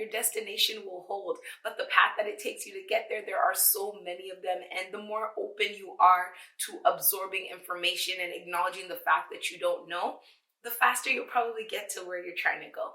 your destination will hold, but the path that it takes you to get there, there are so many of them. And the more open you are to absorbing information and acknowledging the fact that you don't know, the faster you'll probably get to where you're trying to go.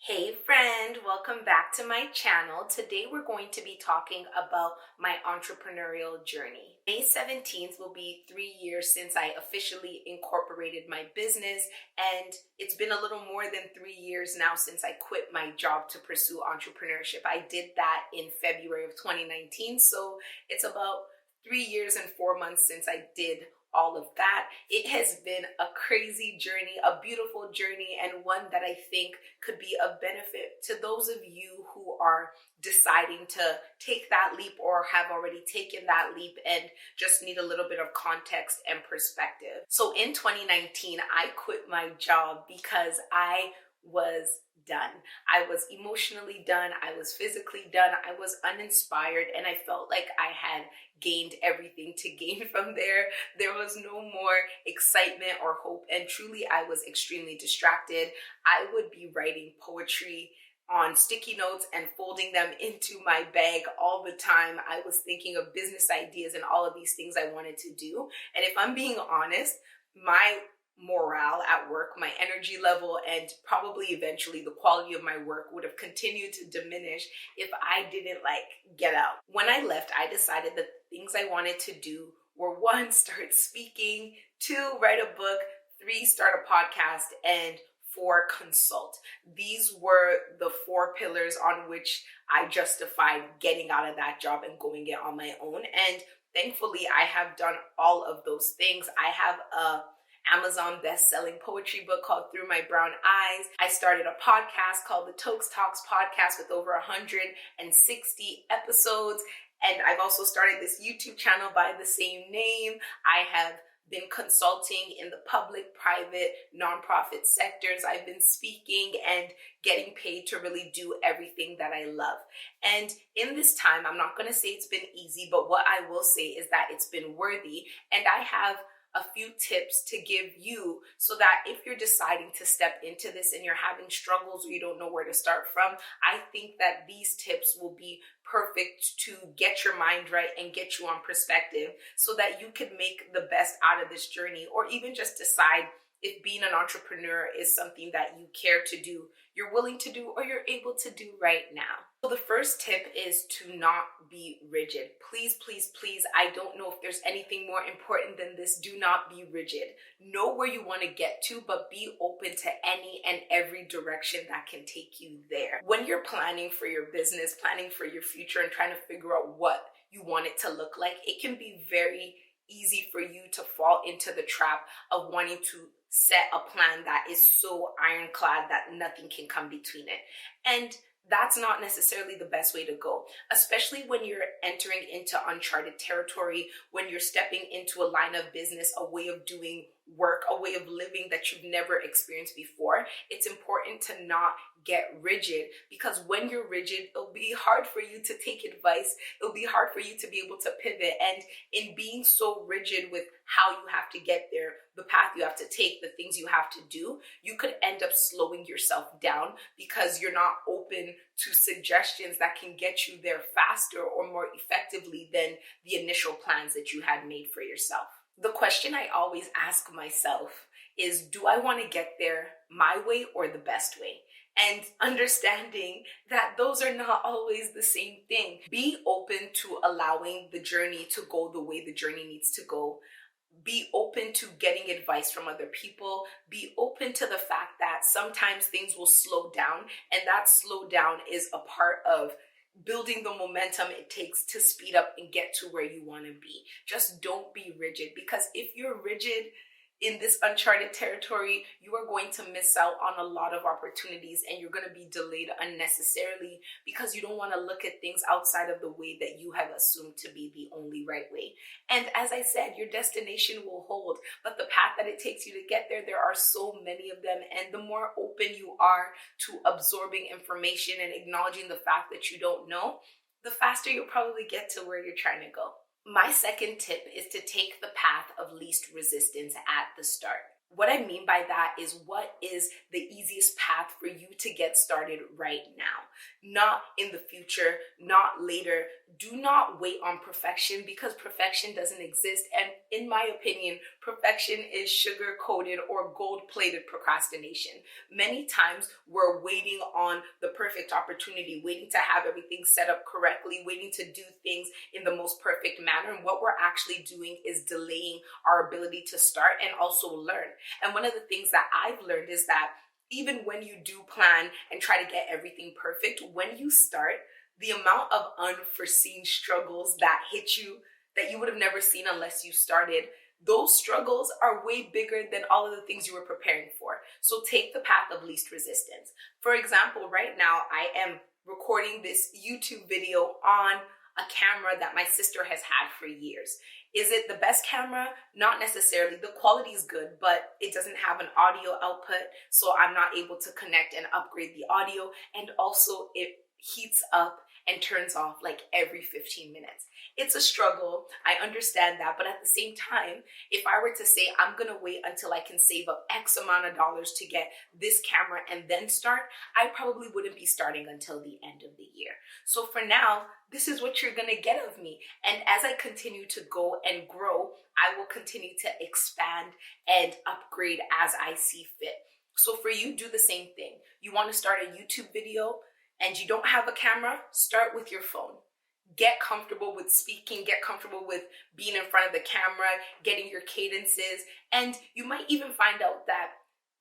Hey friend, welcome back to my channel. Today we're going to be talking about my entrepreneurial journey. May 17th will be 3 years since I officially incorporated my business, and it's been a little more than 3 years now since I quit my job to pursue entrepreneurship. I did that in February of 2019, so it's about 3 years and 4 months since I did all of that. It has been a crazy journey, a beautiful journey, and one that I think could be of benefit to those of you who are deciding to take that leap or have already taken that leap and just need a little bit of context and perspective. So in 2019, I quit my job because I was done. I was emotionally done. I was physically done. I was uninspired, and I felt like I had gained everything to gain from there. There was no more excitement or hope, and truly I was extremely distracted. I would be writing poetry on sticky notes and folding them into my bag all the time. I was thinking of business ideas and all of these things I wanted to do. And if I'm being honest, my morale at work, my energy level, and probably eventually the quality of my work would have continued to diminish if I didn't get out. When I left, I decided that things I wanted to do were 1, start speaking, 2, write a book, 3, start a podcast, and 4, consult. These were the 4 pillars on which I justified getting out of that job and going it on my own. And thankfully, I have done all of those things. I have a Amazon best-selling poetry book called Through My Brown Eyes. I started a podcast called the Tokes Talks Podcast with over 160 episodes. And I've also started this YouTube channel by the same name. I have been consulting in the public, private, nonprofit sectors. I've been speaking and getting paid to really do everything that I love. And in this time, I'm not going to say it's been easy, but what I will say is that it's been worthy. And I have a few tips to give you so that if you're deciding to step into this and you're having struggles or you don't know where to start from, I think that these tips will be perfect to get your mind right and get you on perspective so that you can make the best out of this journey, or even just decide if being an entrepreneur is something that you care to do, you're willing to do, or you're able to do right now. So the first tip is to not be rigid. Please, please, please, I don't know if there's anything more important than this. Do not be rigid. Know where you want to get to, but be open to any and every direction that can take you there. When you're planning for your business, planning for your future, and trying to figure out what you want it to look like, it can be very easy for you to fall into the trap of wanting to set a plan that is so ironclad that nothing can come between it. And that's not necessarily the best way to go, especially when you're entering into uncharted territory, when you're stepping into a line of business, a way of doing work, a way of living that you've never experienced before. It's important to not get rigid, because when you're rigid, it'll be hard for you to take advice. It'll be hard for you to be able to pivot. And in being so rigid with how you have to get there, the path you have to take, the things you have to do, you could end up slowing yourself down because you're not open to suggestions that can get you there faster or more effectively than the initial plans that you had made for yourself. The question I always ask myself is, do I want to get there my way or the best way? And understanding that those are not always the same thing. Be open to allowing the journey to go the way the journey needs to go. Be open to getting advice from other people. Be open to the fact that sometimes things will slow down, and that slow down is a part of building the momentum it takes to speed up and get to where you want to be. Just don't be rigid, because if you're rigid in this uncharted territory, you are going to miss out on a lot of opportunities, and you're going to be delayed unnecessarily because you don't want to look at things outside of the way that you have assumed to be the only right way. And as I said, your destination will hold, but the path that it takes you to get there, there are so many of them. And the more open you are to absorbing information and acknowledging the fact that you don't know, the faster you'll probably get to where you're trying to go. My second tip is to take the path of least resistance at the start. What I mean by that is, what is the easiest path for you to get started right now? Not in the future, not later. Do not wait on perfection, because perfection doesn't exist. And in my opinion, perfection is sugar-coated or gold-plated procrastination. Many times we're waiting on the perfect opportunity, waiting to have everything set up correctly, waiting to do things in the most perfect manner. And what we're actually doing is delaying our ability to start and also learn. And one of the things that I've learned is that even when you do plan and try to get everything perfect, when you start, the amount of unforeseen struggles that hit you that you would have never seen unless you started, those struggles are way bigger than all of the things you were preparing for. So take the path of least resistance. For example, right now I am recording this YouTube video on a camera that my sister has had for years. Is it the best camera? Not necessarily. The quality is good, but it doesn't have an audio output, so I'm not able to connect and upgrade the audio. And also it heats up and turns off like every 15 minutes. It's a struggle. I understand that. But at the same time, if I were to say I'm going to wait until I can save up X amount of dollars to get this camera and then start, I probably wouldn't be starting until the end of the year. So for now, this is what you're going to get of me. And as I continue to go and grow, I will continue to expand and upgrade as I see fit. So for you, do the same thing. You want to start a YouTube video and you don't have a camera, start with your phone. Get comfortable with speaking, get comfortable with being in front of the camera, getting your cadences, and you might even find out that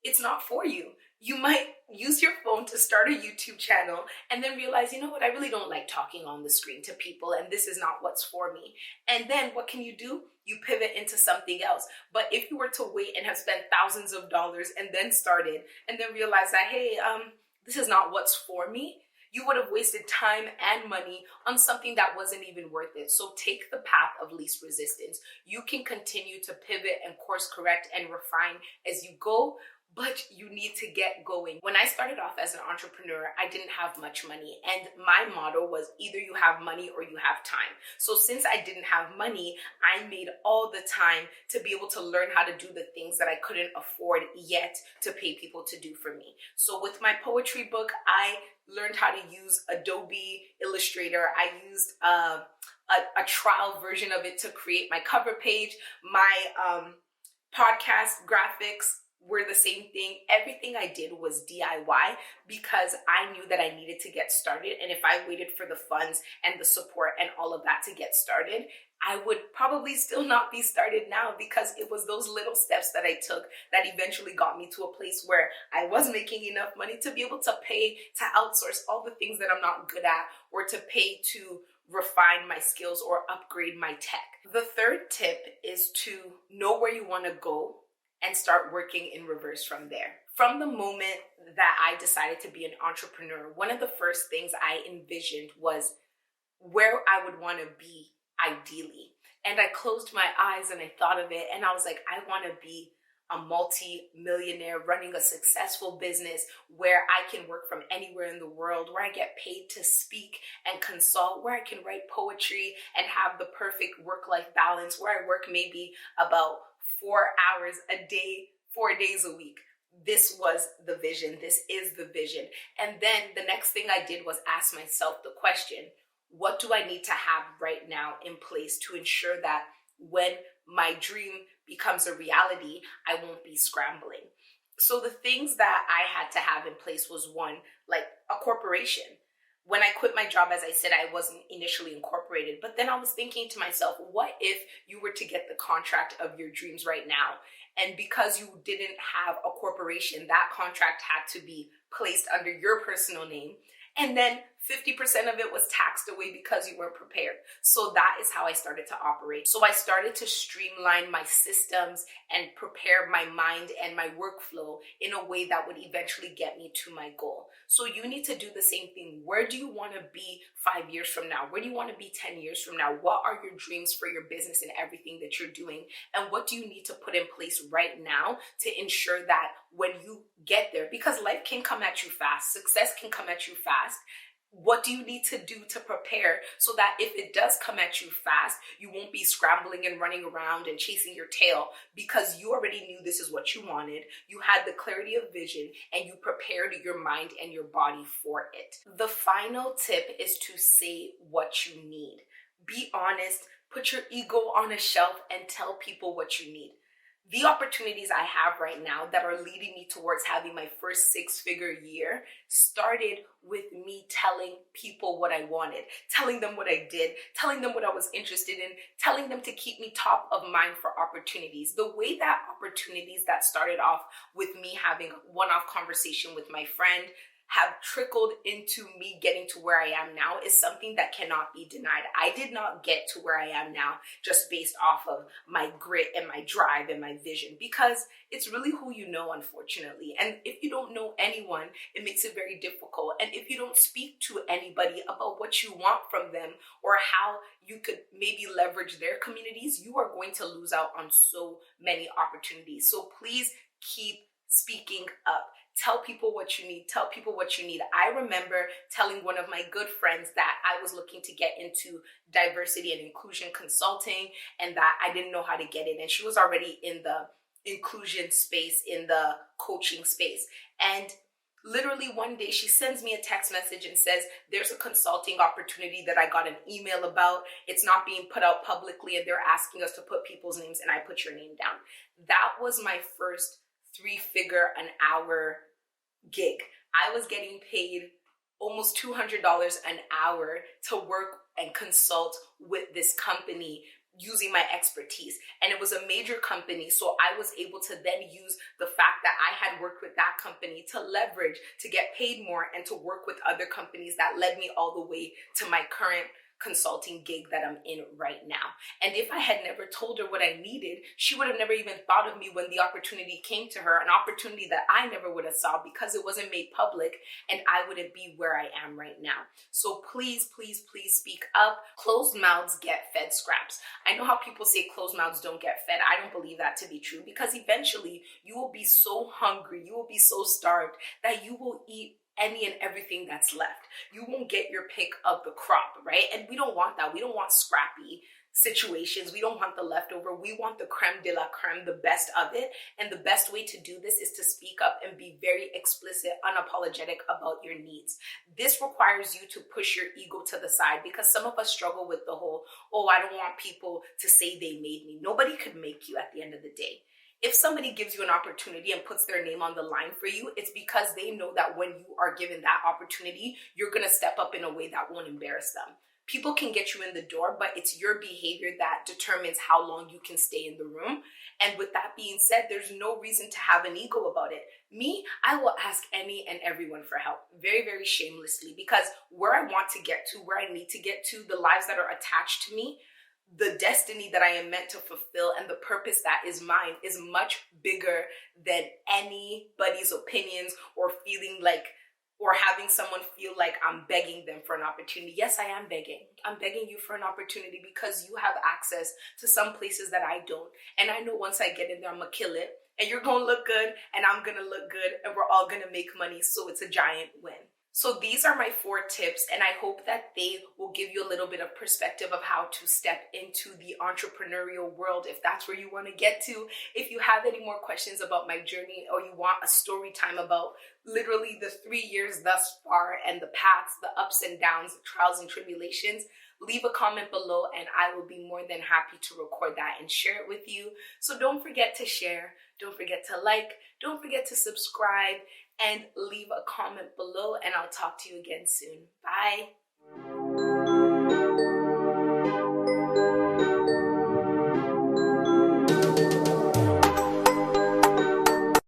it's not for you. You might use your phone to start a YouTube channel and then realize, you know what, I really don't like talking on the screen to people, and this is not what's for me. And then what can you do? You pivot into something else. But if you were to wait and have spent thousands of dollars and then started and then realize that, hey, this is not what's for me, you would have wasted time and money on something that wasn't even worth it. So take the path of least resistance. You can continue to pivot and course correct and refine as you go, but you need to get going. When I started off as an entrepreneur, I didn't have much money. And my motto was either you have money or you have time. So since I didn't have money, I made all the time to be able to learn how to do the things that I couldn't afford yet to pay people to do for me. So with my poetry book, I learned how to use Adobe Illustrator. I used a trial version of it to create my cover page. My podcast graphics were the same thing. Everything I did was DIY because I knew that I needed to get started. And if I waited for the funds and the support and all of that to get started, I would probably still not be started now, because it was those little steps that I took that eventually got me to a place where I was making enough money to be able to pay to outsource all the things that I'm not good at, or to pay to refine my skills or upgrade my tech. The third tip is to know where you want to go and start working in reverse from there. From the moment that I decided to be an entrepreneur, one of the first things I envisioned was where I would want to be ideally. And I closed my eyes and I thought of it, and I was like, I want to be a multi-millionaire running a successful business where I can work from anywhere in the world, where I get paid to speak and consult, where I can write poetry and have the perfect work-life balance, where I work maybe about 4 hours a day, 4 days a week. This was the vision. This is the vision. And then the next thing I did was ask myself the question, what do I need to have right now in place to ensure that when my dream becomes a reality, I won't be scrambling? So the things that I had to have in place was, one, like a corporation. When I quit my job, as I said, I wasn't initially incorporated, but then I was thinking to myself, what if you were to get the contract of your dreams right now? And because you didn't have a corporation, that contract had to be placed under your personal name. And then 50% of it was taxed away because you weren't prepared. So that is how I started to operate. So I started to streamline my systems and prepare my mind and my workflow in a way that would eventually get me to my goal. So you need to do the same thing. Where do you want to be 5 years from now? Where do you want to be 10 years from now? What are your dreams for your business and everything that you're doing? And what do you need to put in place right now to ensure that when you get there, because life can come at you fast, success can come at you fast, What do you need to do to prepare so that if it does come at you fast, you won't be scrambling and running around and chasing your tail, because you already knew this is what you wanted. You had the clarity of vision and you prepared your mind and your body for it. The final tip is to say what you need. Be honest, put your ego on a shelf and tell people what you need. The opportunities I have right now that are leading me towards having my first six-figure year started with me telling people what I wanted, telling them what I did, telling them what I was interested in, telling them to keep me top of mind for opportunities. The way that opportunities that started off with me having a one-off conversation with my friend have trickled into me getting to where I am now is something that cannot be denied. I did not get to where I am now just based off of my grit and my drive and my vision, because it's really who you know, unfortunately. And if you don't know anyone, it makes it very difficult. And if you don't speak to anybody about what you want from them or how you could maybe leverage their communities, you are going to lose out on so many opportunities. So please keep speaking up. Tell people what you need. Tell people what you need. I remember telling one of my good friends that I was looking to get into diversity and inclusion consulting and that I didn't know how to get in. And she was already in the inclusion space, in the coaching space. And literally one day she sends me a text message and says, there's a consulting opportunity that I got an email about. It's not being put out publicly and they're asking us to put people's names, and I put your name down. That was my first three-figure an hour gig. I was getting paid almost $200 an hour to work and consult with this company using my expertise. And it was a major company, so I was able to then use the fact that I had worked with that company to leverage, to get paid more, and to work with other companies that led me all the way to my current consulting gig that I'm in right now. And if I had never told her what I needed, she would have never even thought of me when the opportunity came to her, an opportunity that I never would have saw because it wasn't made public, and I wouldn't be where I am right now. So please, please, please speak up. Closed mouths get fed scraps. I know how people say closed mouths don't get fed. I don't believe that to be true, because eventually you will be so hungry, you will be so starved that you will eat any and everything that's left. You won't get your pick of the crop, right? And we don't want that. We don't want scrappy situations. We don't want the leftover. We want the creme de la creme, the best of it. And the best way to do this is to speak up and be very explicit, unapologetic about your needs. This requires you to push your ego to the side, because some of us struggle with the whole, oh, I don't want people to say they made me. Nobody could make you at the end of the day. If somebody gives you an opportunity and puts their name on the line for you, it's because they know that when you are given that opportunity, you're going to step up in a way that won't embarrass them. People can get you in the door, but it's your behavior that determines how long you can stay in the room. And with that being said, there's no reason to have an ego about it. Me, I will ask any and everyone for help, very, very shamelessly, because where I want to get to, where I need to get to, the lives that are attached to me, the destiny that I am meant to fulfill, and the purpose that is mine is much bigger than anybody's opinions or feeling like, or having someone feel like I'm begging them for an opportunity. Yes, I am begging. I'm begging you for an opportunity because you have access to some places that I don't. And I know once I get in there, I'm gonna kill it. And you're gonna look good, and I'm gonna look good, and we're all gonna make money. So it's a giant win. So these are my 4 tips, and I hope that they will give you a little bit of perspective of how to step into the entrepreneurial world, if that's where you want to get to. If you have any more questions about my journey, or you want a story time about literally the 3 years thus far and the paths, the ups and downs, the trials and tribulations, leave a comment below and I will be more than happy to record that and share it with you. So don't forget to share, don't forget to like, don't forget to subscribe, and leave a comment below, and I'll talk to you again soon. Bye.